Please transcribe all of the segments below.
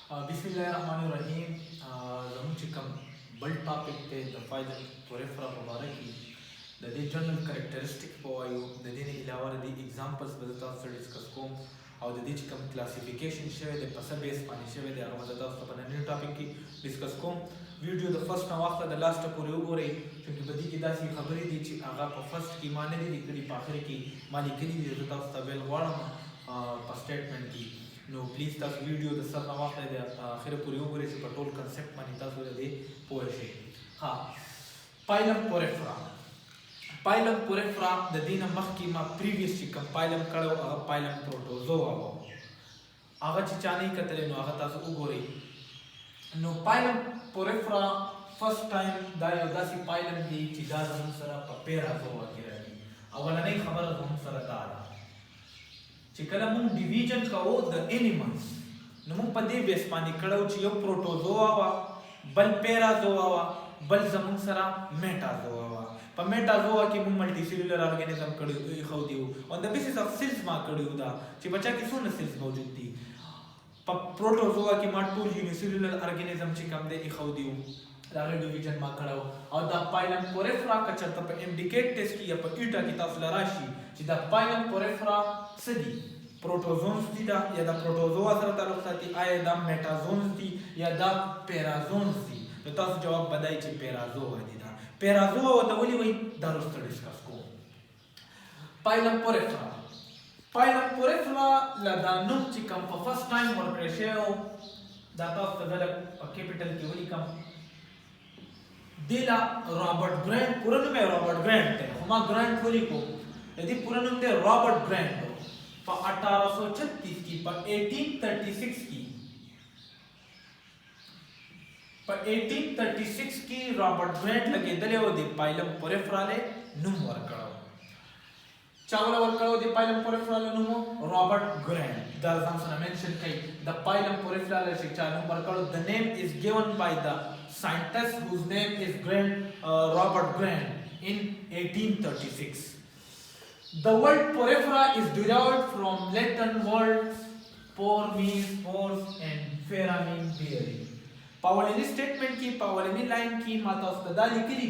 बिस्मिल्लाहिर्रहमानिर्रहीम زموږ چې کوم بل ټاپک دی د فایلم پورفرا په باره کې د دې جنرال کریکټریسټیک په وایو د دې نه علاوه د دې اگزامپلز به زه تاسو سره ډسکس کوم او د دې چې کوم کلاسیفیکیشن شوی دی په څه بیس باندې شوی دی هغه به زه تاسو ته په ننني ټاپک کې ډسکس کوم ویډیو د فرست نه واخله د لاسټه پورې وګورئ چونکې په دې کې داسې خبرې دي چې هغه په فرست کې ما نه دي لیکلي په آخر کې ما لیکلي دي زه تاسو ته ویل غواړم په سټیټمنټ کې نو پلیز تاسو ویډیو د سر نه واخلئ د اخره پورې وګورئ چې په ټول کنسپټ باندې تاسو د دې پوه شئ. ها پایلم پورفرا د دې نه مخکې ما پریویس چې کوم پایلم کړی و هغه پایلم پروټوزوا و هغه چې چا نه کتلی نو هغه تاسو وګورئ. نو پایلم پورفرا فرست ټایم دا یو داسې پایلم دی چې دا زموږ سره په پیرازوا کې راځي. اولنۍ خبره زموږ سره دا ده چې کله مونږ ډیویژن کوو د انیملز نو مونږ په دې بیس باندې کړو چې یو پروټوزوا وه بل پیرازوا وه بل زموږ سره میټازوا وه. په میټازوا کې مونږ ملټي سیلولر ارګانیزم ښودي وو آن د بیسس اف سیلز ما کړي وو دا چې بچا کې څونه سیلز موجود دي. په پروټوزوا کې ما ټول یونیسیلولر ارګانیزم چې کوم دی ښودي وو د هغې ډیویژن ما کړی وو. او دا پایلم پورفرا که چېرته په انډیکیټ ټیسټ کې یا په ایټا کې تاسو له راشي چې دا پایلم پورفرا څه دي پروټوزونز دي دا یا د پروټوزوا سره تعلق ساتي آیا دا میټازونز دي یا دا پیرازونز دي نو تاسو جواب بدای چې پیرازوا دي. دا پیرازوا ورته ولې وایي دا وروسته ډسکس کوو. پایلم پورفرا له دا نوم چې کوم په فرست ټایم ورکړی شوی و دا تاسو ته زه په کیپیټل کې ولیکم. دې له رابرټ ګرانټ پوره نوم یې رابرټ ګرانټ دی خو ما ګرانټ ولیکو د دې پوره نوم دی رابرټ ګرانټ په 1836 کې په 1836 کې رابرټ ګرانټ لګېدلی و د پایلم پورفرا له نوم ورکړی و. چا وله ورکړی و د پایلم پورفرا له نوم رابرټ ګرانټ دا ځان سره منشن کوي د پایلم پورفرا له چې چا نوم ورکړی د نیم از ګیون بای د scientist whose name is Robert Grant in 1836. The word porifera is derived from Latin words por means pores and fera means bearing. पावलेनी स्टेटमेंट की पावलेनी लाइन की माता उस्तदा लिखी दी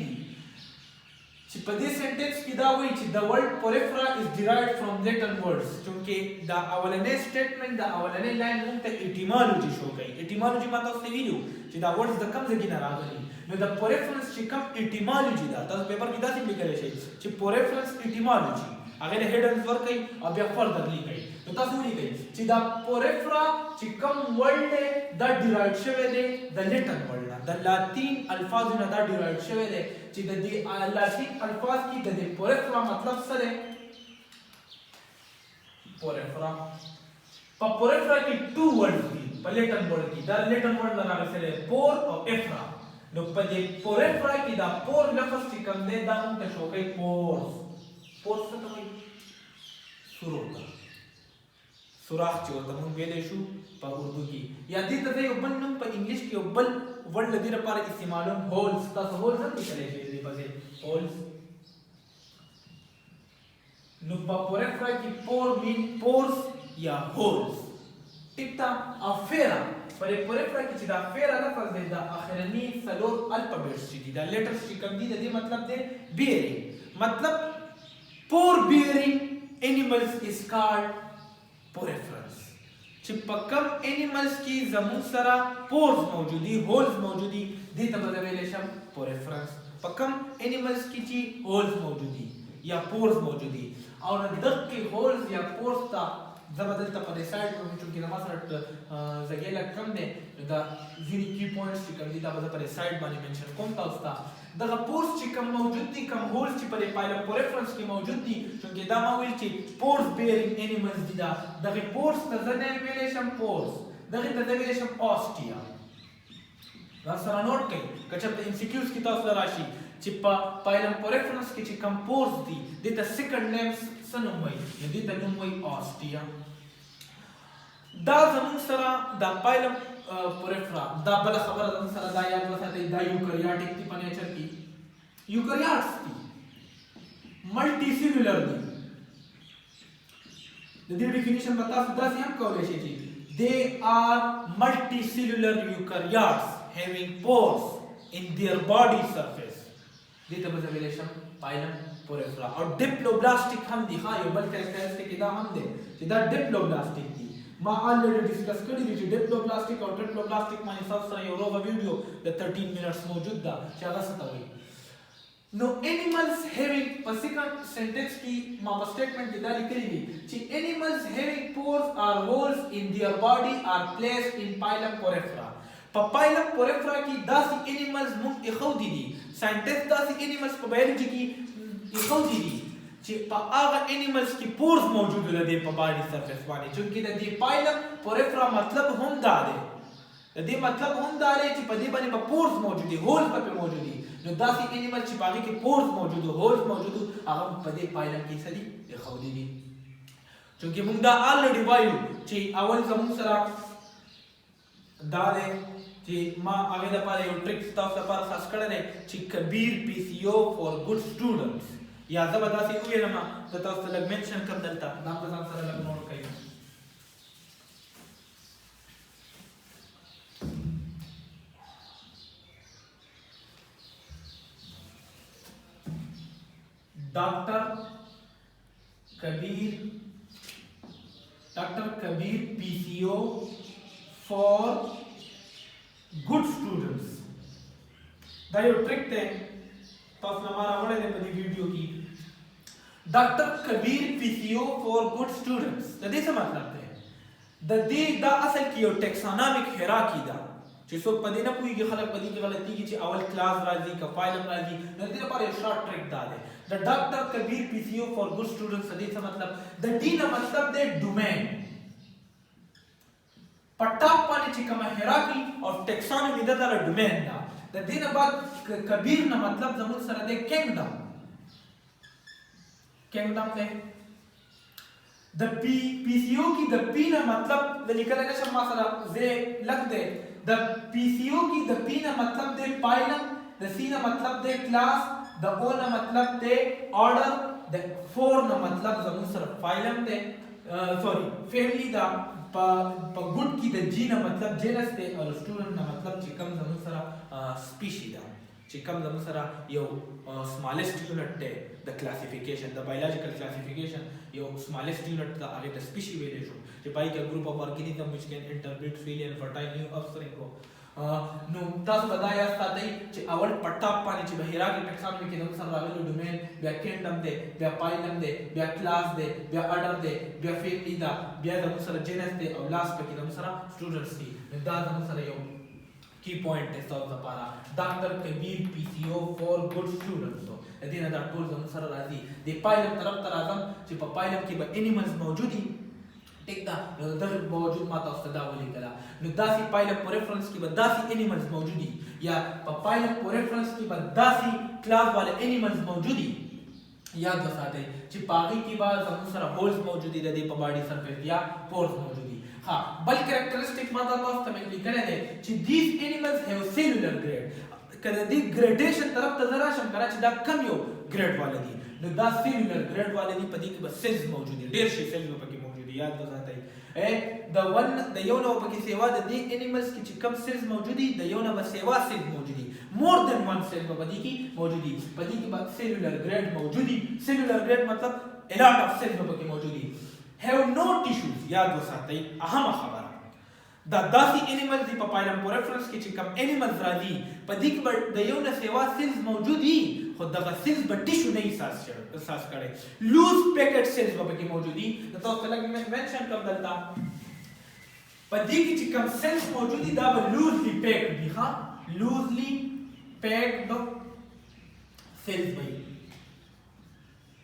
چې په دې سنټنس کې دا وایي چې the word porifera is derived from Latin words چونکې دا اولنې سټیټمنټ دا اولنې لاین موږ ته ایټیمالوجي شو کوي. ایټیمالوجي ما تاسو ته ویلو چې دا ورډز د کوم ځای نه راغلي نو د پورفرنس چې کوم ایټیمالوجي دا تاسو پیپر کې داسې لیکلی شي چې پورفرنس ایټیمالوجي هغه له هیډنز ورکوي او بیا فردر لیکي نو تاسو ولیکئ چې دا پورفرا چې کوم ورډ دی دا ډیرایوډ شوی دی د لیټن ورډ نه د لاتین الفاظو نه دا ډیرایوډ شوی دی چې د دې لاتین الفاظ کې د دې پورفرا مطلب څه دی. پورفرا په پورفرا کې ټو ورډز دي په لیټن ورډ کې دا لیټن ورډ نه راغلی پور او افرا نو په دې پورفرا کې دا پور لفظ چې کوم دی دا موږ ته شو کوي پورس څه ته وایي سوراخ چې ورته موږ ویلی شو په اردو کې یا دې ته یو بل نوم په انګلیش کې یو بل ورډ له دې لپاره استعمالوم هولز. تاسو هولز هم لیکلی شئ دې پسې هولز. نو په پورفرا کې پور مین پورس یا هولز ټیک ده. او فیرا په دې پورفرا کې چې دا فیرا لفظ دی دا اخرني څلور الفابیټس چې دي دا لیټرز چې کوم دي د دې مطلب دی بیرینګ مطلب پور بیرینګ animals is called poriferous. چې په کوم animals کې زموږ سره pores موجودي holes موجودي دې ته به زه ویلی شم poriferous. په کوم animals کې چې holes موجودي یا pores موجودي او دغه holes یا pores ته زه به دلته په دې سایډ باندې چونکې زما سره ځګې لږ کم دی دا ځینې کی پوینټس چې کوم دي دا به زه په دې سایډ باندې منشن کوم تاسو ته. دغه پورس چې کوم موجود دي کوم هولز چې په دې پایلم پورفرنس کې موجود دي چونکې دا ما ویل چې پورس بیرینګ انیملز دي دا دغه پورس ته زه نه ویلی شم پورس دغې ته زه ویلی شم آسټیا. دا سره نوټ کړئ که چېرته ام سی کیوز کې تاسو له راشي چې په پایلم پورفرنس کې چې کوم پورس دي دې ته سیکنډ نیم څه نوم وایي نو دې ته نوم وایي آسټیا. دا زموږ سره دا پایلم پورفرا دا بل خبره زموږ سره دا یاد وساتئ دا یوکریاټک دي په نیچر کې یوکریاټس دي ملټي سیلولر دي د دې ډیفینیشن به تاسو داسې هم کولی شئ چې they are multicellular eukaryotes having pores in their body surface. دي تبقى ویلی شم پایلم پورفرا. او ډیپلوبلاستیک هم دي. ها یو بل کریکټریسټیک دا هم دی چې دا ډیپلوبلاستیک دي. ما already discuss کړی دی چې ډیپلوبلاستیک او ټریپلوبلاستیک باندې تاسو سره یو روغه ویډیو د 13 minutes موجود ده چې هغه څه ته وایي. نو animals having په سیکنډ سنټنس کې ما په سټیټمنټ کې دا لیکلي دي چې animals having pores or holes in their body are placed in phylum Porifera. په phylum Porifera کې داسې animals موږ ایښودي دي. ساينټیسټ داسې animals په بایولوژي کې ایښودي دي چې په هغه انیملز کې پورز موجود دي په باډي سرفیس باندې. چونکې د دې phylum Porifera مطلب هم دا دی. د دې مطلب هم دا دی چې په دې باندې به پورز موجود دي، هولز پکې موجود دي. نو داسې انیمل چې په هغې کې پورز موجود دي، هولز موجود دي، هغه په دې phylum کې څه دي ایښودي دي. چونکې موږ دا آلریډي وایو چې اول زموږ سره دا دی چې ما هغې دپاره یو ټریک ستاسو لپاره خاص کړی دی چې کبیر PCO فور ګډ سټوډنټس، یا زه به داسې وویلم زه تاسو ته لږ منشن کړم دلته، دا به ځان سره لږ نوټ کوئ. Dr. Kabir PCO for good students. دا یو ټریک دی تاسو نه ما راوړی دی په دې ویډیو کې. ډاکټر کبیر PCO for good students د دې څه مطلب دی؟ د دې دا اصل کې یو ټیکسانامیک هیراکی ده چې څوک په دې نه پوهېږي، خلک په دې کې غلطېږي چې اول کلاس راځي که فایلم راځي. د دې لپاره یو شارټ ټریک دا دی. د ډاکټر کبیر PCO for good students د دې څه مطلب؟ د دې نه مطلب دی ډومین. په ټاپ باندې چې کومه هیراکی او ټیکسانومي ده دا ډومین ده. د دې نه بعد کبیر نه مطلب زموږ سره دی کینګډم. کینګډم دی. د PCO کې د پی نه مطلب د لیکلی نشم ما سره زه لږ دی. د PCO کې د پی نه مطلب دی پایلم، د سی نه مطلب دی کلاس، د او نه مطلب دی آرډر، د فور نه مطلب زموږ سره فایلم دی سوري فیملی ده. په ګډ کې د جی نه مطلب جینس دی او سټوډنټ نه مطلب چې کوم زموږ سره سپیشي ده، چې کوم زموږ سره یو سمالسټ یونټ دی د کلاسیفیکیشن، د بایولوژیکل کلاسیفیکیشن یو سمالسټ یونټ ده، هغې ته سپیشي ویلی شو چې پای کې ګروپ اف ارګانیزم which can interbreed freely and fertile new offspring کو. نو تاسو به دا یاد ساتئ چې اول په ټاپ باندې چې به هیراکی ټیکسانومي کې زموږ سره راغلی ډومین، بیا کینګډم دی، بیا پایلم دی، بیا کلاس دی، بیا آرډر دی، بیا فیملی ده، بیا زموږ سره جینس دی او لاست پکې زموږ سره سټوډنټس دي. نو دا زموږ سره یو کی پوینټ دی ستاسو لپاره. ډاکټر کبیر PCO فور ګډ سټوډنټس د دې نه دا ټول زموږ سره راځي. د پایلم طرف ته راځم چې په پایلم کې به انیملز موجود دي، ټیک ده. نو دغه باوجود ما تاسو ته دا ولیکله. نو داسې پایلم پوریفرنس کې به داسې انیملز موجود دي، یا په پایلم پوریفرنس کې به داسې کلاس والا انیملز موجود دي. یاد وساتئ چې په هغې کې به زموږ سره هولز موجود دي د دې په باډي سرفیس یا پورز موجود دي. ها بل کریکټریسټیک ما تاسو ته مې لیکلی دی چې دیز انیملز هیو سیلولر ګریډ. که د دې ګریډیشن طرف ته زه راشم که نه چې دا کم یو ګریډ والا دي، نو دا سیلولر ګریډ والا دي. په دې کې به سیلز موجود دي، ډېر شي سیلز به پکې موجود دي. یاد وساتئ د یو نه به پکې سیوا د دې انیملز کې چې کم سیلز موجود دي، د یو نه به سیوا سیلز موجود دي. مور دین ون سیل به په دې کې موجود دي. په دې کې به سیلولر ګریډ موجود دي. سیلولر ګریډ مطلب a lot of cells به پکې موجود دي. have no tissues. یاد وساتئ اهمه خبره دا داسې انیملز دي په پایلم پوریفرنس کې چې کوم انیملز راځي په دې کې به د یو نه سیوا سیلز موجود دي، خو دغه سیلز به ټیشو نه احساس کړی. لوز پیکټ سیلز به پکې موجود دي. د تاسو ته لږ منشن کړم دلته په دې کې چې کوم سیلز موجود دي دا به لوزلی پیکډ دي. ها لوزلی پیکډ سیلز وي.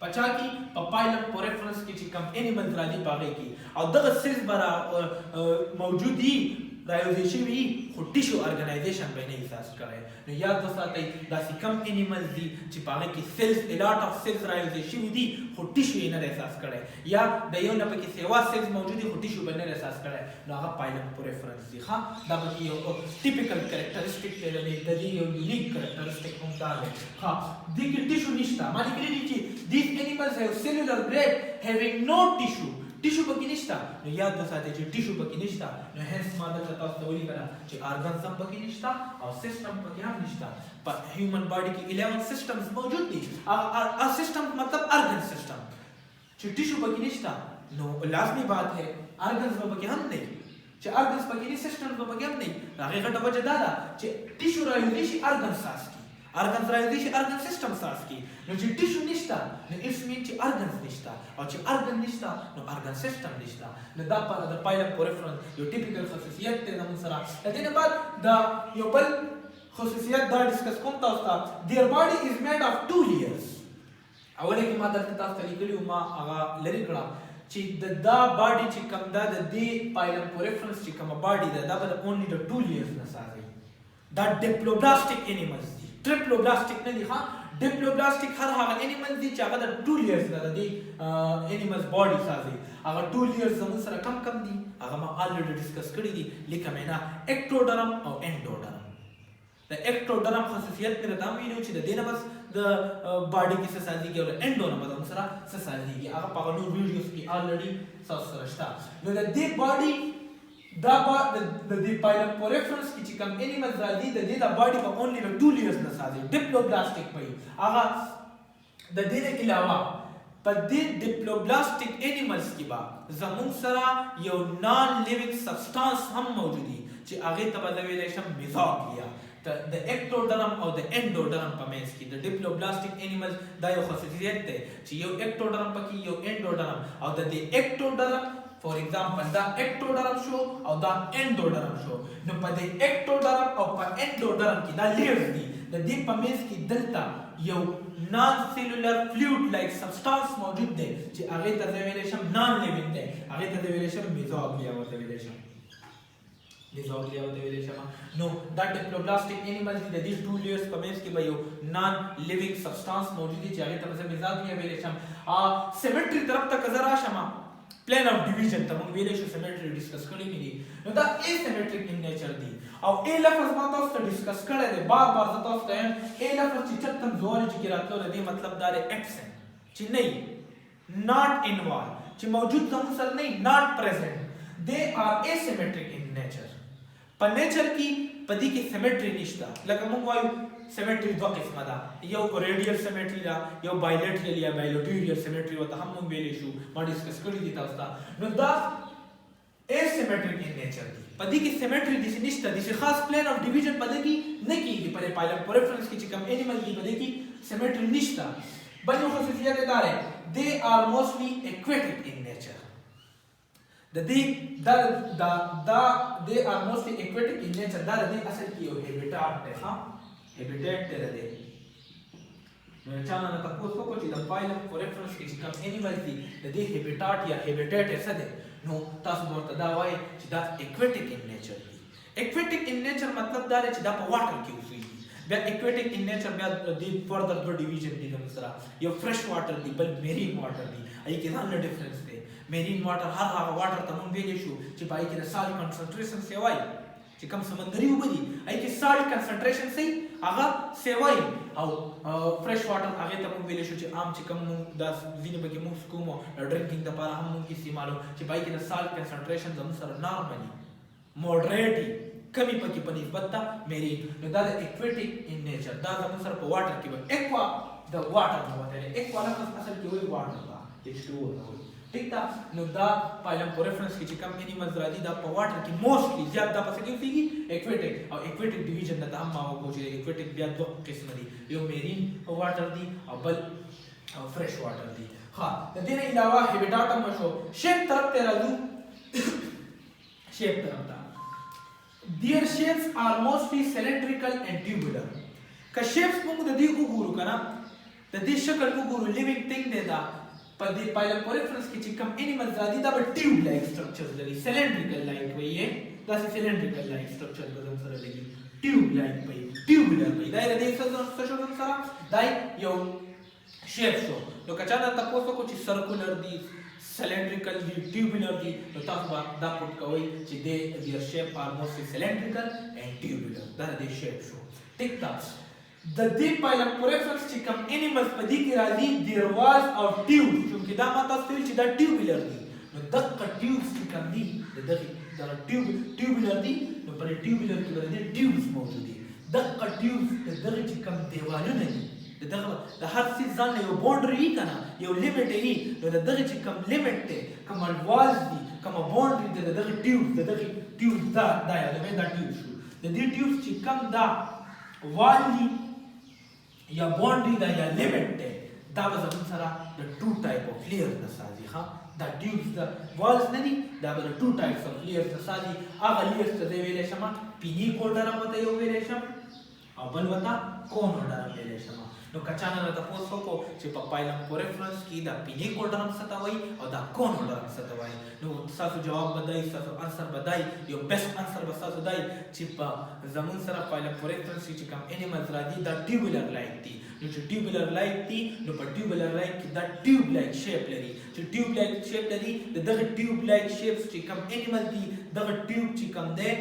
پچا کې په پایلم پوریفرنس کې چې کوم انیملز راځي په هغې کې او دغه سیلز به موجود دي، رایوځای شوي خو ټیشو ارګنایزیشن به یې نه احساس کړی. نو یاد وساتئ داسې کم انیملز دي چې په هغې کې سیلز a lot of سیلز رایوځای شوي دي خو ټیشو یې نه دی احساس کړی، یا د یو نه پکې سیوا سیلز موجود دي خو ټیشو به نه دی احساس کړی. نو هغه پایلم پوریفرنس دي. ښه دا پکې یو ټیپیکل کریکټرسټیک دی، د دې یو یونیک کریکټرسټیک هم دا دی. ښه دې کې ټیشو نشته. ما لیکلي دي چې these animals have cellular grade having no tissue. ټیشو پکې نشته نو یاد وساتئ چې ټیشو پکې نشته نو هنس ما دلته تاسو ته ولیکله چې ارګنز هم پکې نشته او سیسټم پکې هم نشته په هیومن باډي کې 11 سیسټمز موجود دي سیسټم مطلب ارګن سیسټم چې ټیشو پکې نشته نو لازمی بات ہے ارګنز پکې هم نه چې ارګنز پکې نه سیسټم پکې هم نه هغه غټه وجه دا ده چې ټیشو راوځي شي ارګن ساس کی ارګنز راوځي شي ارګن سیسټم ساس کی نو چې ټیشو نشته نو اټس مین چې ارګنز نشته او چې ارګن نشته نو ارګن سیسټم نشته نو دا په د پایلم پوریفرنس یو ټیپیکل خصوصیت دی د موږ سره د دې نه بعد دا یو بل خصوصیت دا ډیسکس کوم تاسو ته their body is made of 2 layers اوله کې ما درته تاسو ته لیکلی ما هغه لري کړه چې دا باډي چې کوم دا د دې پایلم پوریفرنس چې کوم باډي دا به اونلی د 2 layers نه سازي دا ډیپلوبلاستیک انیملز دي ټریپلوبلاستیک نه دي ها ډیپلوبلاستیک هر هغه انیمل دي چې هغه د 2 layers نه دي انیملز باډي سازي هغه 2 layers زموږ سره کم دي هغه ما الریډي ډیسکس کړی دي لیکه مینا اکټوډرم او انډوډرم د اکټوډرم خصوصیت پر دا ویلو چې د دینه بس د باډي کې څه سازيږي او انډورم هم سره څه سازيږي هغه په نور ویډیوز کې الریډي تاسو سره شته نو د دې باډي دا د دې پایلم پوریفرنس کې چې کوم انیمل راځي د دې د باډي په اونلی 2 layers نه سازي ډیپلوبلاستیک پي هغه د دې علاوه په دې ډیپلوبلاستیک انیملز کې با زموږ سره یو نان لیوینګ سبسټانس هم موجود دي چې هغه ته به ویل شم میزوګلیا د اکټوډرم او د انډوډرم په منځ کې د ډیپلوبلاستیک انیملز دا یو خصوصیت دی چې یو اکټوډرم پکې یو انډوډرم او د دې اکټوډرم فور ایگزامپل دا اکټوډرم شو او دا انډوډرم شو نو په دې اکټوډرم او په انډوډرم کې دا لیئرز دي د دې په منځ کې دلته یو نان سیلولر فلوئډ لایک سبسټانس موجود دی چې هغه ته ویل شم نان لیوینګ دی هغه ته ویل شم میزوګلیا ورته ویل شم میزوګلیا ورته ویل شم نو دا ډیپلوبلاستیک انیملز د دې 2 لیئرز په منځ کې به یو نان لیوینګ سبسټانس موجود دی چې هغه ته میزوګلیا ویل شم سیمیټری طرف ته کزر راشم پلان اف ډیویژن ته موږ ویلې شو سیمیټری ډیسکس کړی مې دي نو دا ای سیمیټریک ان نیچر دی او ای لفظ ما تاسو ته ډیسکس کړی دی بار تاسو ته ای لفظ چې چتم زوالجی کې راتلو دی مطلب دا دی ایبسنت چې نه not involved چې موجود زموږ سره نه not present they are asymmetric in nature په نیچر کې پدې کې سیمیټری نشته لکه موږ وایو سیمیټری دوه قسمه ده یو ریډیل سیمیټری ده یو بایلیټرل یا بایلیټریل سیمیټری وته هم موږ ویلې شو ما ډیسکس کړی دي تاسو ته نو دا asymmetric in nature دي پدې کې سیمیټری د نشته د خاص پلان اف ډیویژن پدې کې نه کیږي په پایلم پوریفرنس کې چې کوم انیمل دی پدې کې سیمیټری نشته بل یو خصوصیت دا ده they are mostly aquatic in nature د دې دا they are mostly aquatic in nature دا د اصل کې یو هیبیټاټ ده ها هیبیټیټ ته ده نو چانه نه تاسو کو چې د پایلم پوریفرنس کې کوم انیمل دی د دې هیبیټاټ یا هیبیټیټ څه ده نو تاسو ورته دا وایي چې دا aquatic in nature دی aquatic in nature مطلب دا چې دا په واټر کې اوسېږي بیا aquatic in nature بیا د فردر دو ډیویژن دي د سره یو فرش واټر دی بل میرین واټر دی ای کې ځان ډیفرنس دی میرین واټر هر هغه واټر ته مونږ ویلې شو چې پای کې د سالټ کنسنټریشن سیوای چې کوم سمندري اوبه دي ای کې سالټ کنسنټریشن سي هغه سیوای او فرش واټر هغه ته مونږ ویلې شو چې عام چې کوم د وینې بګي مونږ کومو ډرینکینګ لپاره هم مونږ استعمالو چې پای کې د سالټ کنسنټریشن زموږ سره نارمالي موډریټي کمی پکې په نسبت ته میرین نو دا د اکویټیک ان نیچر دا زموږ سره په واټر کې به اکوا د واټر نو وته اکوا لفظ اصل کې وایي واټر دا H2O دا وایي ٹھیک تا نو دا پایلم پوریفرنس کې چې کوم انیملز راځي دا په واټر کې موستلی زیات دا پس کې کیږي اکویټیک او اکویټیک ډیویژن دا هم ما وګورئ چې اکویټیک بیا دوه قسم دي یو میرین واټر دی او بل فرش واټر دی ها د دې نه علاوه هیبیټاټ هم شو شیپ طرف ته راځو شیپ طرف ته their shapes are mostly cylindrical and tubular که shapes موږ د دې وګورو کنه د دې شکل وګورو لیوینګ ثینګ دی دا په دې پایلم پوریفرنس کې چې کوم انیملز راځي دا به ټیوب لایک سټرکچرز لري سلندریکل لایک وایي دا سلندریکل لایک سټرکچر به سره لګي ټیوب لایک وایي ټیوبولر وایي دا د دې څه شو سره دا یو شیپ شو نو کچا دا تاسو کو چې سرکولر دی cylindrical دی tubular دی نو تاسو دا پټ کوئ چې their shape are mostly cylindrical and tubular دا د شیپ شو ټیک تا د دې پایلم پوریفرنس چې کوم انیملز په دې کې راځي their walls of tubes چې دا ما تاسو ویل چې دا tubular دی نو دغه ټیوبس چې کوم دي دغه ټیوبولر دي نو پر ټیوبولر کې باندې ټیوبس موجود دي دغه ټیوبس دغه چې کوم دیوالونه دي دغه د هر څه ځان یو باونډري وي کنه یو لیمټ وي نو دغه چې کوم لیمټ دی کوم والز دي کوم باونډري دی دغه ټیوبس دا یا دا ټیوب شو د دې ټیوبس چې کوم دا وال دي یا باونډري دا یا لیمټ دی دا به زموږ سره د ټو ټایپ اف لیئرز نه سازي ښه دا ټیوبس د والز نه دي دا به د ټو ټایپس اف لیئرز نه سازي هغه لیئرز ته زه ویلی شم پینیکو ډرم ورته یو ویلی شم او بل ورته کونو ډرم ویلی شم نو که چا نه راته تپوس وکړو چې په پایلم پورفرنس کې دا پینیکو ډرم څه ته وایي او دا کونو ډرم څه ته وایي نو ستاسو جواب به دی ستاسو انسر به دی یو بیسټ انسر به ستاسو دی چې په زموږ سره پایلم پورفرنس کې چې کوم انیملز راځي دا ټیوبولر لایک دي نو چې ټیوبولر لایک دي نو په ټیوبولر لایک کې دا ټیوب لایک شیپ لري چې ټیوب لایک شیپ لري دغه ټیوب لایک شیپس چې کوم انیمل دي دغه ټیوب چې کوم دی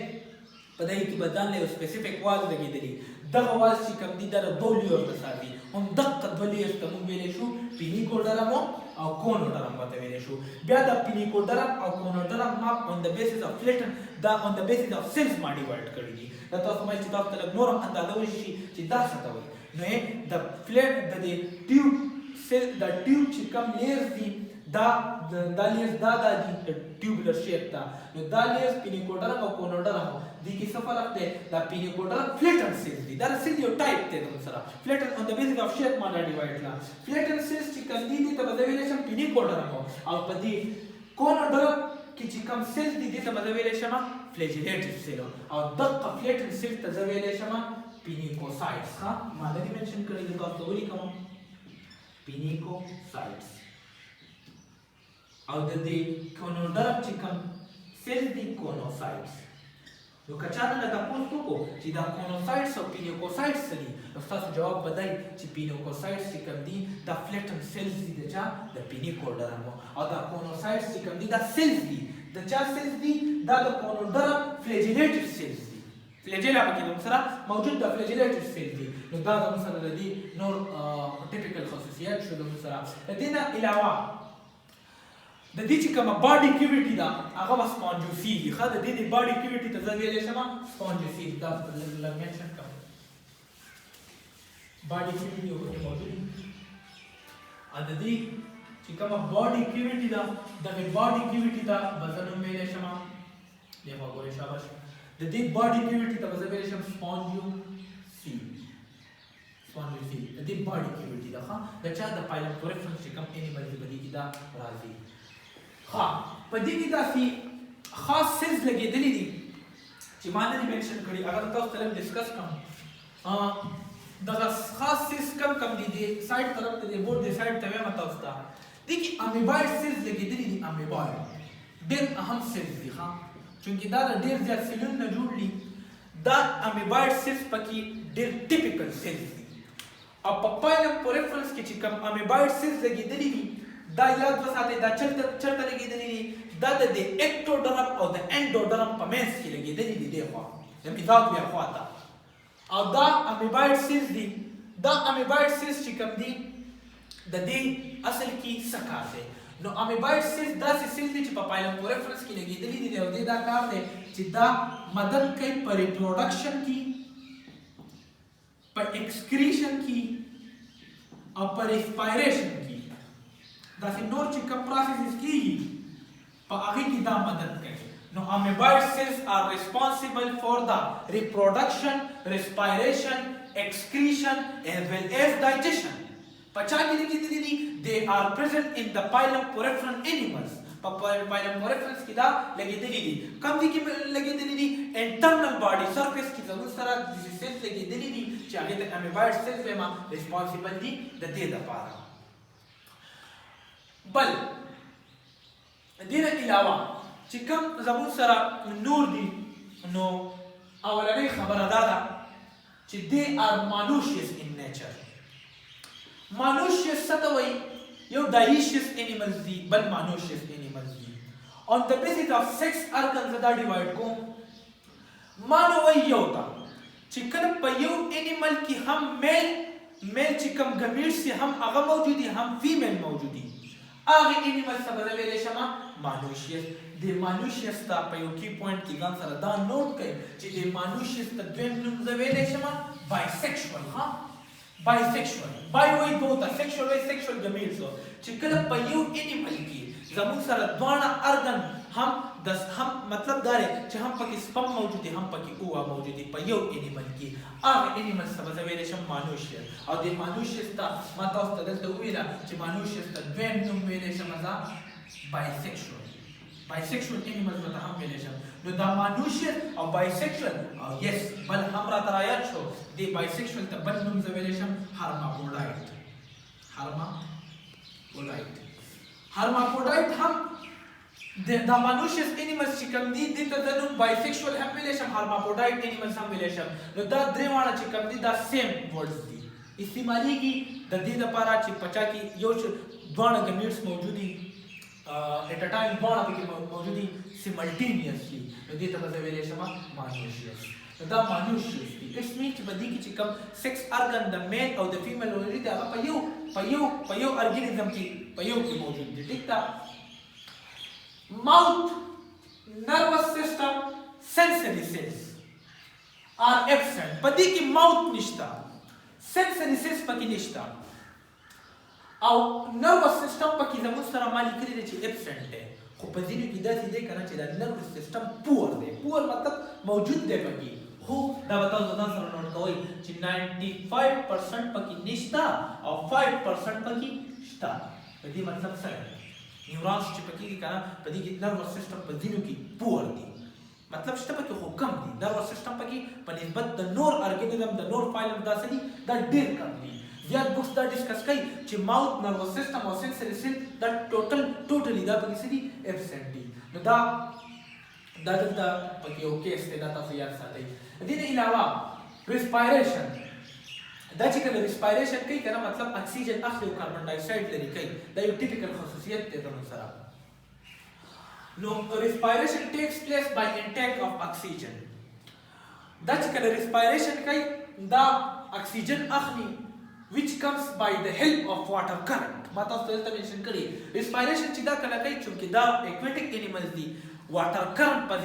په دې کې به ځان له سپیسیفیک واز لګېدلي دغه واز چې کوم دي دا د دوه لیئر ته ساتي هم دغه دوه لیئر ته موږ ویلی شو پینیکو ډرم او کونو ډرم ورته ویلی شو بیا دا پینیکو ډرم او کونو ډرم ما on the basis of فلیټن دا on the basis of cells ما ډیوایډ کړي دي دا تاسو مې چې تاسو ته لږ نور هم اندازه وشي چې دا څه ته وایي نو د فلیټ د ټیوب سیل د ټیوب چې کوم لیئرز دي دا لیئرز دا دي ټیوبولر شیپ دا نو دا لیئرز پینیکو ډرم او کونو ډرم دي کې څه فرق دی دا پینیکو ډرم فلیټن سیلز دي دا سیل یو ټایپ دی زموږ سره فلیټن on the basis of shape ما ډیوایډ کړه فلیټن سیلز چې کوم دي ته به زه ویلی شم پینیکو ډرم او په دې کونو ډرم کې چې کوم سیلز دي دې ته به زه ویلی شم فلیجلیټیو سیل او دغه فلیټن سیل ته زه ویلی شم پینیکوسایډس ښه ما نه دي منشن کړی زه تاسو ته ولیکم پینیکوسایډس او د دې کونوډرم چې کوم سیل دي کونوسایډس نو که چا نه تپوس وکړو چې دا کونوسایډس او پینیکوسایډس څه دي نو ستاسو جواب به دی چې پینیکوسایډس چې کوم دي دا فلیټن سیلز دي د چا د پینیکوډرم او دا کونوسایډس چې کوم دي دا سیلز دي د چا سیلز دي دا د کونوډرم فلیجلیټیو سیلز دي فلیجیلا پکې زموږ سره موجود د فلیجلیټیو سیل دي نو دا زموږ سره د دې نور ټیپیکل خصوصیات شو زموږ سره د دې نه علاوه د دې چې کومه باډي کیویټي ده هغه به سپانجوسي دي ښه د دې د باډي کیویټي ته زه ویلی شم سپانجوسي دا لږ منشن کوم باډي کیویټي پکې موجود دي او د دې چې کومه باډي کیویټي ده دغې باډي کیویټي ته به زه نوم ویلی شم دې خوا ګورئ شاباش د دې باډي کیویټي ته به زه ویلی شم سپانجوسي د دې باډي کیویټي ده ښه د چا د پایلم پورفرنس چې کوم انیمل دي په دې کې دا راځي ها په دې کې داسې خاص سیلز لګېدلي دي چې ما نه دي منشن کړي هغه تاسو ته لږ ډسکس کوم دغه خاص سیلز کم دي د سایډ طرف ته د بورډ د سایډ ته وایم تاسو ته دې کې امیبایډ سیلز لګېدلي دي امیبایډ ډېر اهم سیلز دي ښه چونکې دا د ډېر زیات سیلونو نه جوړ دي دا امیبایډ سیلز پکې ډېر ټیپیکل سیلز دي او په پایلم پورفرنس کې چې کوم امیبایډ سیلز لګېدلي دي دا یاد وساتئ دا چېرته لګېدلي دي دا د اکټوډرم او د انډوډرم په منځ کې لګېدلي دي دې خوا د میزاګویا خوا ته او دا امیبایډ سیلز دي دا امیبایډ سیلز چې کوم دي د دې اصل کې څه کار دی نو امیبایډ سیلز داسې سیلز دي چې په پایلم پورفرنس کې لګېدلي دي او دې دا کار دی چې دا مدد کوي په ریپروډکشن کې په ایکسکریشن کې او په ریسپایریشن کې داسې نور چې کوم پروسیسز کېږي په هغې کې دا مدد کوي نو amoeboid cells are responsible for the reproduction, respiration, excretion as well as digestion. په چا کې لګېدلي دي they are present in the phylum Porepharon animals. په phylum Porepharon کې دا لګېدلي دي کوم دي کې لګېدلي دي internal body surface کې زموږ سره داسې cells لګېدلي دي چې هغې ته amoeboid cells وایم responsible دي د دې دپاره بل دې نه علاوه چې کوم زموږ سره نور دي نو اولنۍ خبره دا ده چې they are monoecious in nature. monoecious څه ته وایي یو dioecious animals دي بل monoecious animals دي on the basis of sex organs دا ډیوایډ کوم مانو وایي یو ته چې کله په یو انیمل کې هم میل چې کوم ګمیټس هم هغه موجود دي هم فیمیل موجود دي هغه انیمل څه به زه ویلی شم مانوشیس د مانوشیس ته په یو کی پوینټ کې ځان سره دا نوٹ کړئ چې د مانوشیس ته دویم نوم زه ویلی شم بایسیکشوال. ها بایسیکشوال بای وایي دوه ته سیکشوال وایي سیکشوال د میلز چې کله په یو انیمل کې زموږ سره دواړه ارګن هم مطلب دا دی چې هم پکې سپم موجود دي هم پکې اوه موجود دي په یو انیمل کې هغه انیمل ته به زه ویلی شم مانوشیس. او د مانوشیس ته ما تاسو ته دلته وویله چې مانوشیس ته دویم نوم ویلی شم زه بایسیکشوال. بایسیکشوال انیملز ته هم ویلی شم. نو دا مانوشیس او بایسیکشوال او یس بل هم راته رایاد شو د بایسیکشوال ته بل نوم زه ویلی شم هرمافروډایټ. هرمافروډایټ هم دا مانوشیس انیملز چې کوم دي دې ته د نوم بایسیکشوال هم ویلی شم هرمافروډایټ انیملز هم ویلی شم. نو دا درې واړه چې کوم دي دا سیم ورډز دي استعمالیږي د دې لپاره چې په چا کې یو دواړه ګمیټس موجود دي at a time دواړه پکې موجود دي simultaneously. نو دې ته به زه ویلی شم مانوشیس. نو دا مانوشیس دي اټس مین چې په دې کې چې کوم سیکس ارګن د میل او د فیمیل موجود دي هغه په یو ارګانیزم کې په یو کې موجود دي. ټیک ده. mouth, nervous system, sensory cells are absent. پدې کې mouth نشته sensory cells پکې نشته او nervous system پکې زموږ سره ما لیکلي دی چې absent دی. خو په ځینو کې داسې دی کنه چې دا nervous system poor دی. poor مطلب موجود دی پکې خو دا به تاسو ځان سره نوٹ کوئ چې 95% پکې نشته او 5% پکې شته. په دې مطلب څه دی؟ نیورونز چې پکې دي کنه په دې کې نروس سیستم په ځینو کې پور دي مطلب شته پکې خو کم دي. نروس سیستم پکې په نسبت د نور ارګانیزم د نور فایلم داسې دي دا ډېر کم دي. زیات بوکس دا ډسکس کوي چې ماوث نروس سیستم او سنسري سیل دا ټوټلی دا پکې څه دي ایبسنټ دي. نو دا دلته پکې یو کیس دی دا تاسو یاد ساتئ. دې نه علاوه ریسپایریشن دا چې کله ریسپایریشن کوي کنه مطلب اکسیجن اخلي او کاربن ډای اکساید لري کوي دا یو ټیپیکل خصوصیت دی زموږ سره. نو ریسپایریشن ټیکس پلیس بای انټیک اف اکسیجن. دا چې کله ریسپایریشن کوي دا اکسیجن اخلي which comes by the help of water current. ما تاسو ته دلته منشن کړی ریسپایریشن چې دا کله کوي چې دا ایکویټیک انیملز دي واټر کرنٹ په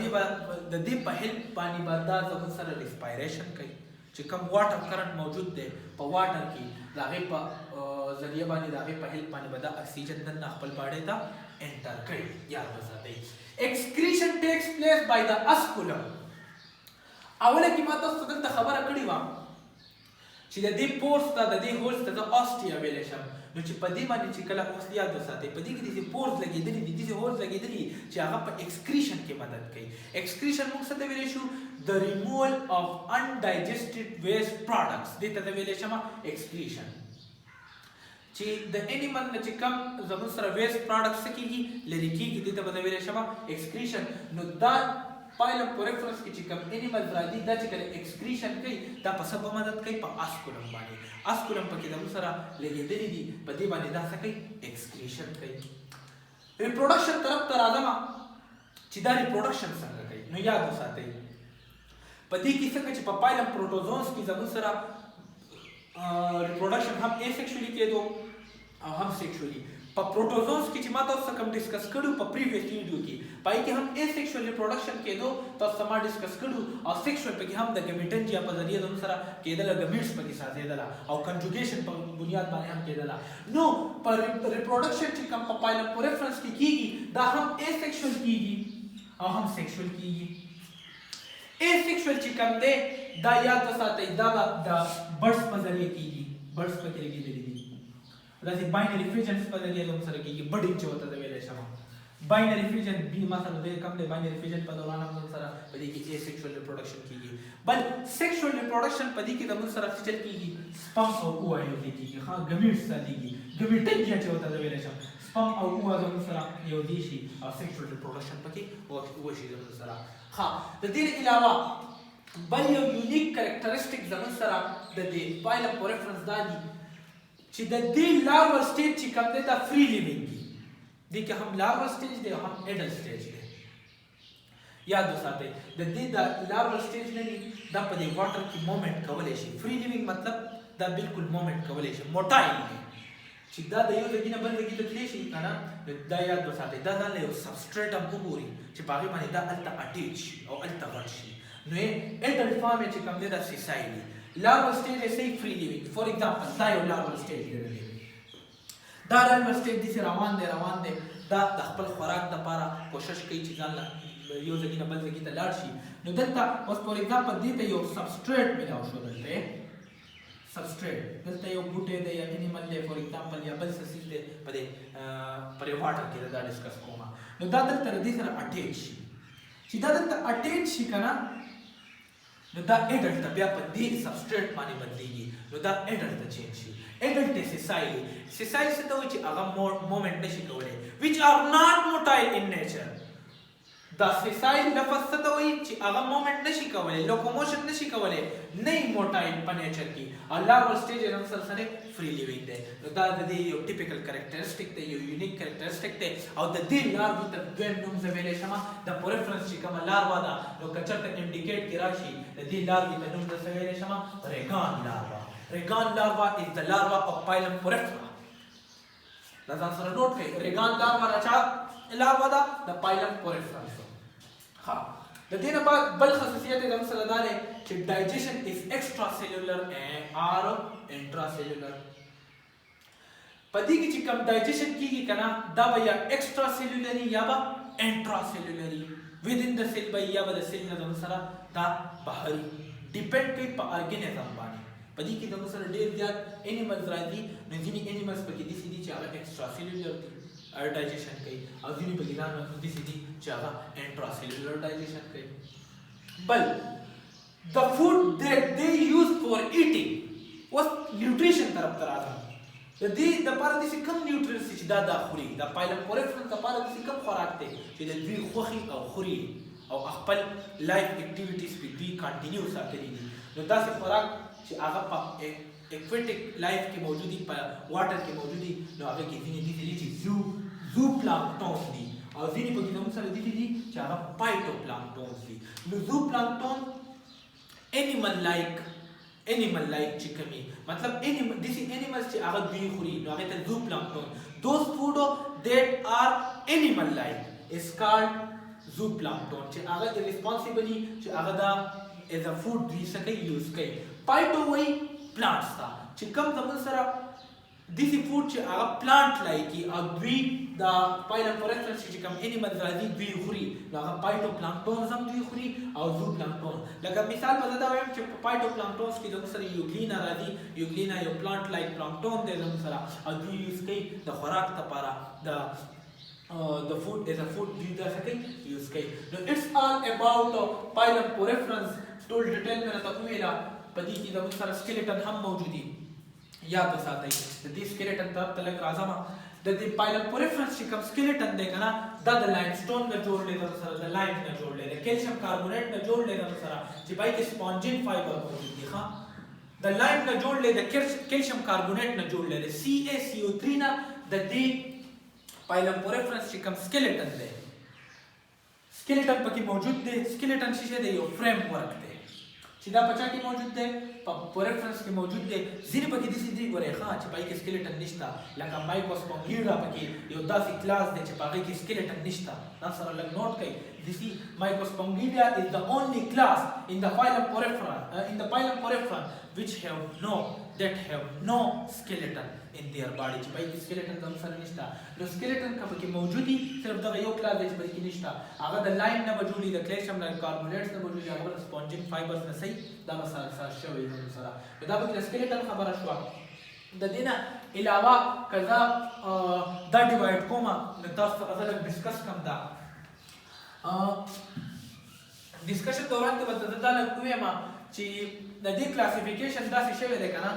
دې په هیلپ باندې دا زموږ سره ریسپایریشن کوي چې کوم واټر کرنٹ موجود دی په واټر کې د هغې په ذریعه باندې د هغې په هیلپ باندې به دا اکسیجن دننه خپل باډۍ ته انټر کوي. یاد وساتئ. ایکسکریشن ټیکس پلیس بای د اسکولم. اوله کې ما تاسو ته دلته خبره کړې وه چې د دې پورس ته د دې هولز ته زه آسټیا ویلی شم. نو چې په دې باندې چې کله اوس یاد وساتئ په دې کې داسې پورس لګېدلي دي داسې هولز لګېدلي چې هغه په ایکسکریشن کې مدد کوي. ایکسکریشن موږ څه ته ویلی شو د ریموول اف انډایجسټډ ویسټ پروډکټس. دې ته زه ویلی شم ایکسکریشن. چې د انیمل نه چې کوم زموږ سره ویسټ پروډکټس څه کېږي لرې کېږي دې ته به زه ویلی شم ایکسکریشن. نو دا پایلم په ریفرنس کې چې کوم انیمل راځي دا چې کله ایکسکریشن کوي دا په څه په مدد کوي په اسکولم باندې. اسکولم پکې زموږ سره لګېدلي دي په دې باندې دا څه کوي ایکسکریشن کوي. ریپروډکشن طرف ته راځم چې دا ریپروډکشن څنګه کوي. نو یاد وساتئ په دې کې څنګه چې په پایلم پروټوزونز کې زموږ سره ریپروډکشن هم ایسیکشولي کېدو او هم سیکشولي. په پروټوزونز کې چې ما تاسو سره کوم ډسکس کړو په پریویس ویډیو کې پای کې هم ایسیکشوال ریپروډکشن کېدو تاسو سره ما ډسکس کړو او سیکشوال پکې هم د ګمیټنجیا په ذریعه زموږ سره کېدل ګمیټس پکې ساتېدل او کنجوګیشن په بنیاد باندې هم کېدل. نو په ریپروډکشن چې کوم په پایلم په ریفرنس کې کېږي دا هم ایسیکشوال کېږي او هم سیکشوال کېږي. ایسیکشوال چې کوم دی دا یاد وساتئ دا د برډس په ذریعه کېږي. برډس پکې لګېدلي دي داسې باینري فیجنز په ذریعه زموږ سره کېږي. بډینګ چې ورته زه ویلی شم باینري فیجن بي مثلا ډېر کم دی. باینري فیجن په دوران هم زموږ سره په دې کې ایسیکشوال ریپروډکشن کېږي. بل سیکشوال ریپروډکشن په دې کې زموږ سره څه کېږي سپم او اوه یو ځای کېږي. ها ګمیټس ساتېږي ګمیټنجیا چې ورته زه ویلی شم سپم او اوه زموږ سره یو ځای شي او سیکشوال ریپروډکشن پکې وشي زموږ سره. ها د دې علاوه بل یو یونیک کریکټرسټیک زموږ سره د دې پایلم په ریفرنس دا دي چې د دې لارول سټیج چې کوم دی دا فری لیوینګ دي. دې کې هم لارول سټیج دی او هم اډلټ سټیج دی. یاد وساتئ د دې د لارول سټیج نه دي دا په دې واټر کې مومنټ کولی شي. فری لیوینګ مطلب دا بالکل مومنټ کولی شي موټایل دی چې دا د یو ځای نه بل ځای ته تللی شي که نه دا یاد وساتئ دا ځان له یو سبسټریټ هم وګوري چې په هغې باندې دا هلته اټیچ شي او هلته غټ شي نو اډلټ فارم یې چې کوم دی دا سیسایل دی لارول سټیج یې صحیح فري لیوینګ فور ایگزامپل دا یو لارول سټیج دی دا لارول سټیج داسې روان دی دا د خپل خوراک دپاره کوشش کوي چې ځان یو ځای نه بل ځای ته لاړ شي نو دلته اوس فور ایگزامپل دې ته یو سبسټریټ میلاو شو دلته سبسټریټ دلته یو بوټی دی یا انیمل دی فور ایگزامپل یا بل څه څیز دی په دې واټر کې دا ډسکس کوم نو دا دلته د دې سره اټیچ شي چې دا دلته اټیچ شي که نه نو دا اډلټ ته بیا په دې سبسټریټ باندې بدلیږي نو دا اډلټ ته چینج شي اډلټ ته سیسایل څه ته وایي چې هغه مومنټ نشي کولی which are not motile in nature دا سیسایل لفظ څه ته وایي چې هغه مومنټ نشي کولی لوکوموشن نشي کولی نه یې موټایل په نیچر کې او لارول سټیج یې هم سره فري لیوینګ دی نو دا د دې یو ټیپیکل کریکټرسټیک دی یو یونیک کریکټرسټیک دی او د دې لاروې ته دویم نوم زه ویلی شم د پوریفرنس چې کومه لاروا ده نو که چېرته انډیکیټ کې راشي د دې لاروې ته نوم زه څه ویلی شم ریګان لاروا ریګان لاروا از د لاروا اف پایلم پوریفرا دا ځان سره نوټ کړئ ریګان لاروا د چا لاروا ده د پایلم پوریفرا ها د دې نه بعد بل خصوصیت یې زموږ سره دا دی چې ډایجیشن از ایکسټرا سیلولر اور انټرا سیلولر په دې کې چې کوم ډایجیشن کیږي که نه دا به یا ایکسټرا سیلولري یا به انټرا سیلولري ودین د سیل به یا به د سیل نه زموږ سره دا بهري ډیپینډ کوي په ارګینزم باندې په دې کې زموږ سره ډېر زیات انیملز راځي نو ځینې انیملز پکې داسې دي چې هغه ایکسټرا سیلولر دي ډایجیشن کوي او ځینې پکې داسې دي چې هغه انټرا سیلولر ډایجیشن کوي بل the food that they use for eating اوس نیوټریشن طرف ته راځم د دې دپاره داسې کوم نیوټرینس چې دا خوري د پایلم پوریفرنس دپاره داسې کوم خوراک دی چې د دوی خوښي او خوري او خپل لایف اکټیویټیز پې دوی کانټینیو ساتلي دي نو داسې خوراک چې هغه په ایکویټک لایف کې موجود دي په واټر کې موجود دي نو هغه کې ځینې دي چې زو پلانکټونز دي او ځینې پکې زموږ سره دي چې هغه پایټو پلانکټونز دي نو زو پلانکټون animal like چې کومي مطلب داسې animals چې هغه دوی خوري نو هغې ته zooplankton those food that are animal like is called zooplankton چې هغه irresponsibly چې هغه دا as a food دوی څه کوي یوز کوي پایټو وایي plants ته چې کوم زموږ سره داسې فوډ چې هغه پلانټ لایکي او دوی د پایلم پوریفرنس چې کوم انیملز راځي دوی خوري نو هغه پایټو پلانکټونز هم دوی خوري او زو پلانکټون لکه مثال به زه دا وایم چې په پایټو پلانکټونز کې زموږ سره یوګلینا راځي یوګلینا یو پلانټ لایک پلانکټون دی زموږ سره او دوی یوز کوي د خوراک دپاره the food is a food دوی دا څه کوي یوز کوي نو اټس آل اباؤٹ پایلم پوریفرنس ټول ډیټیل مې راته وویله په دې کې زموږ سره سکیلیټن هم موجود دي یاد وساتئ د دې سکیلیټن طرف ته لږ راځم د دې پایلم پوریفرنس چې کوم سکیلیټن دی که نه دا د لایمسټون نه جوړ دی زموږ سره د لایم نه جوړ دی د کیلشیم کاربونیټ نه جوړ دی زموږ سره چې پای کې سپونجین فایبر موجود دی ښه د لایم نه جوړ دی د کیلشیم کاربونیټ نه جوړ دی د CaCO3 نه د دې پایلم پوریفرنس چې کوم سکیلیټن دی سکیلیټن پکې موجود دی سکیلیټن څه دی یو فریم ورک دی چې دا په چا کې موجود دی په پوریفرنس کې موجود دی ځینې پکې داسې دي ګورئ ښه چې په هغې کې سکیلیټن نشته لکه مایکوسپونګیډا پکې یو داسې کلاس دی چې په هغې کې سکیلیټن نشته دا سره لږ نوټ کړئ Microspongida is the only class in the phylum Porifera which have no skeleton in their body چې پای کې skeleton هم سره نشته نو skeleton که پکې موجود دي صرف دغه یو کلاس دی چې پکې نشته هغه د لایم نه به جوړي د کلشیم نه کاربونیټس نه به جوړي هغه د سپونجین فایبرز نه صحیح دا به سره شوی زموږ سره نو دا پکې د skeleton خبره شوه د دې نه علاوه که زه دا ډیوایډ کوم نو تاسو سره زه لږ ډسکس کوم دا ډسکشن دوران کې به دا لږ ووایم چې د دې کلاسیفیکیشن داسې شوی دی که نه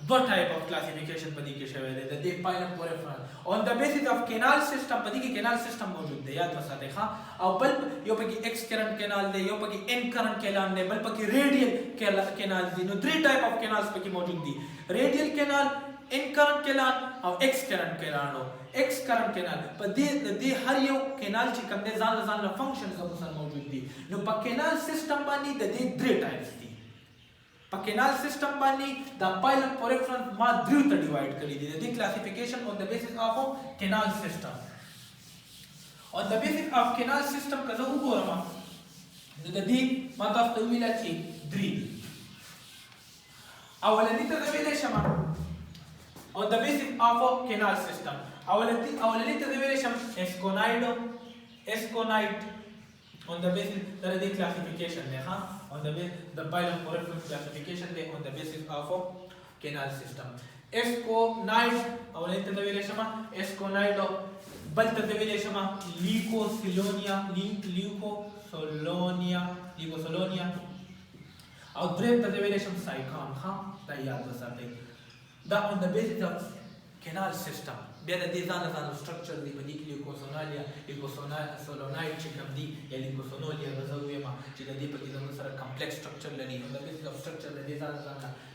دو ټایپ اف کلاسیفیکیشن په دې کې شوی دی د دې پایلم پوریفرا آن د بیسس اف کینال سیستم په دې کې کینال سیستم موجود دی یاد وساتئ ښه او بل یو پکې ایکس کرنٹ کینال دی یو پکې ان کرنٹ کینال دی بل پکې ریډیل کینال دی نو درې ټایپ اف کینالز پکې موجود دي ریډیل کینال ان کرنٹ کینال او ایکس کرنٹ کینال ایکس کرنٹ کینال په دې هر یو کینال چې کوم دی ځان له فنکشنز هم سره موجود دي نو په کینال سیستم باندې د دې درې ټایپس دي په کینال سیستم باندې دا پایلم پوریفرنس ما دریو ته ډیوایډ کړی دي د دې کلاسیفیکیشن on the basis of canal system. On the basis of canal system که زه وګورم نو د دې ما تاسو ته ویل چې درې اولنی ته ویلې شم on the basis of canal system. اولنی ته ویلې شم اسکونایډ on the basis that is the classification there, on the basis the pylon poriferous classification there on the basis of canal system. Esconide اولنی ته ویلې شم اسکونایډ بل ته ویلې شم لیوکوسولونیا او دریم ته ویلې شم سایکان. دا یاد وساتئ دا on the basis of canal system. بیا د دې ځان سټرکچر دی په دې کې لیوکوسولونایډ چې کوم دی یا لیوکوسولونیا زه وایم چې د دې په کې زموږ سره کمپلیکس سټرکچر لري on the basis of structure د دې ځان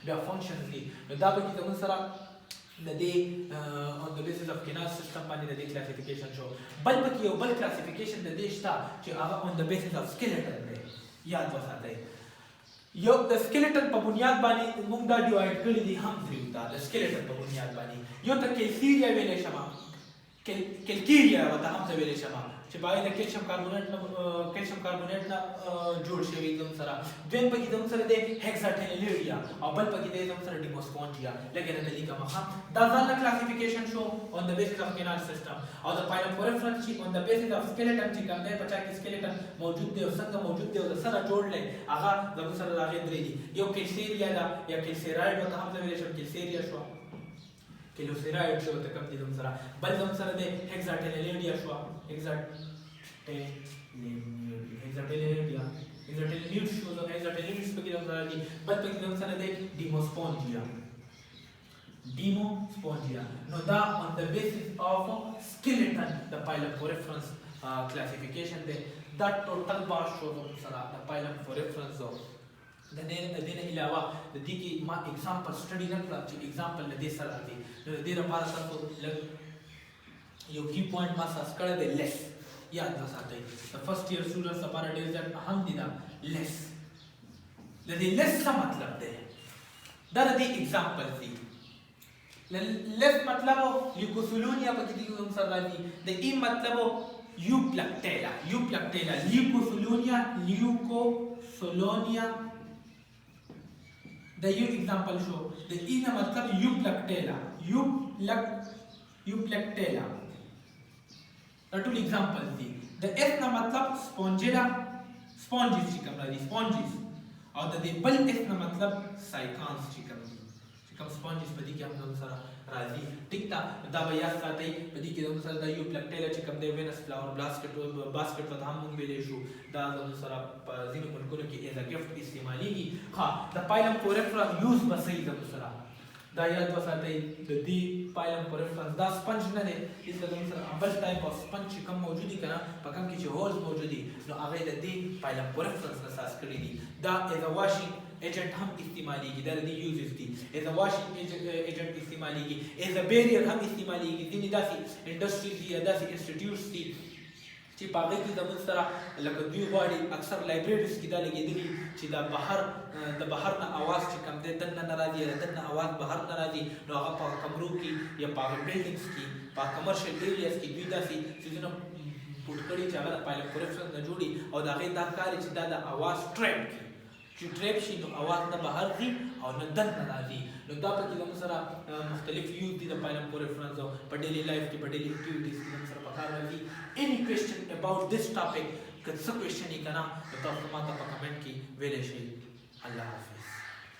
بیا فنکشنز دي نو دا په کې زموږ سره د دې on the basis of canal system باندې د دې کلاسیفیکیشن شو. بل پکې یو بل کلاسیفیکیشن د دې شته چې هغه on the basis of skeleton دی. یاد وساتئ یو د سکeleton په بنیاد باندې موږ دا ډیوایډ کړی دي هم دریو ته د سکeleton په بنیاد باندې. یو ته کیلسیریا ویلې شم کلکیریا ورته هم ته ویلې شم چې باید د کیلشیم کاربونیټ نه جوړ شوی زموږ سره. دویم پکې زموږ سره دی هیکساټینیلیډیا او بل پکې دی زموږ سره ډیموسپونجیا لکه د دې کومه دا ځان کلاسیفیکیشن شو on the basis of canal system. او د پایلم پوریفرنس چې on the basis of skeleton چې کوم دی په چا کې skeleton موجود دی او څنګه موجود دی او د سره جوړلې هغه زموږ سره راغلي درې دي. یو کیلسیریا دا یا کیلسیرایډ ورته هم ویل شي کیلسیریا شو کیلوسیرایډ شو ته کوم دي زموږ سره. بل زموږ سره دی هیکساټینیلیډیا شو هیکساټینیلیډیا شو د هیکساټینیلیډ په کې زموږ سره دي. بل پکې زموږ سره دی ډیموسپونجیا. نو دا on the basis of skeleton the pylon poriferans classification دی. دا ټوټل باش شو زموږ سره د پایلم پوریفرنس د دې نه علاوه د دې کې ما اگزامپل سټډي نه کړل چې اگزامپل د دې سره راځي. نو د دې لپاره تاسو یو کی پوینټ ما ساس کړی دی لیس. یاد وساتئ د فرست ایئر سټوډنټس لپاره ډېر زیات اهم دي دا لیس. د دې لیس څه مطلب دی دا د دې اگزامپل دی. لیس مطلب لیوکوسولونیا په کې دې کوم سره راځي. د ای مطلب یوپلکټیلا لیوکوسولونیا د یو اگزامپل شو. د ای نه مطلب یوپلکټیلا دا ټول اگزامپل دي. د اس نه مطلب سپونجیلا سپونجز چې کوم راځي سپونجز او د دې بل اس نه مطلب سایکانس چې کوم سپونجز په دې کې هم زموږ سره راځي. ټیک ده دا به یاد ساتئ په دې کې زموږ سره دا یوپلکټیلا چې کوم دی وینس فلاور باسکټ ته هم موږ ویلی شو دا زموږ سره په ځینو ملکونو کې ایز ا ګفټ استعمالیږي. د پایلم پوریفرا یوز به صحیح زموږ سره دا یاد وساتئ د دې پایلم پوریفرنس دا سپنج نه دی دلته زموږ سره بل ټایپ اف سپنج چې کوم موجود دي که نه په کوم کې چې هولز موجود دي نو هغه یې د دې پایلم پوریفرنس نه ساس کړي دي. دا ایز ا واشینګ ایجنٹ هم استعمالیږي دا د دې یوزز دي. ایز ا واشینګ ایجنٹ استعمالیږي ایز ا بیریر هم استعمالیږي. ځینې داسې انډسټریز دي یا داسې انسټیټیوټس دي چې په هغې کې زموږ سره لکه دوی غواړي اکثر لایبریریز کې دا لګېدلي چې دا د بهر نه اواز چې کوم دی دننه نه راځي یا دننه اواز بهر نه راځي نو هغه په کمرو کې یا په هغه بلډینګز کې په کمرشل ایریاز کې دوی داسې څیزونه پوټ کړي چې هغه د پایلم پوریفرنس نه جوړي او د هغې دا کار چې دا د اواز ټریپ کړي چې ټریپ شي نو اواز نه بهر ځي او نه دننه راځي. نو دا پکې زموږ سره مختلف یوز دي د پایلم پوریفرنس او په ډیلی لایف کې په ډیلی اکټیویټیز کې زموږ سره پکار راځي. any question about this topic که څه کوېشن یې که نه نو تاسو ما ته په کمنټ کې ویلی شئ. الله حافظ.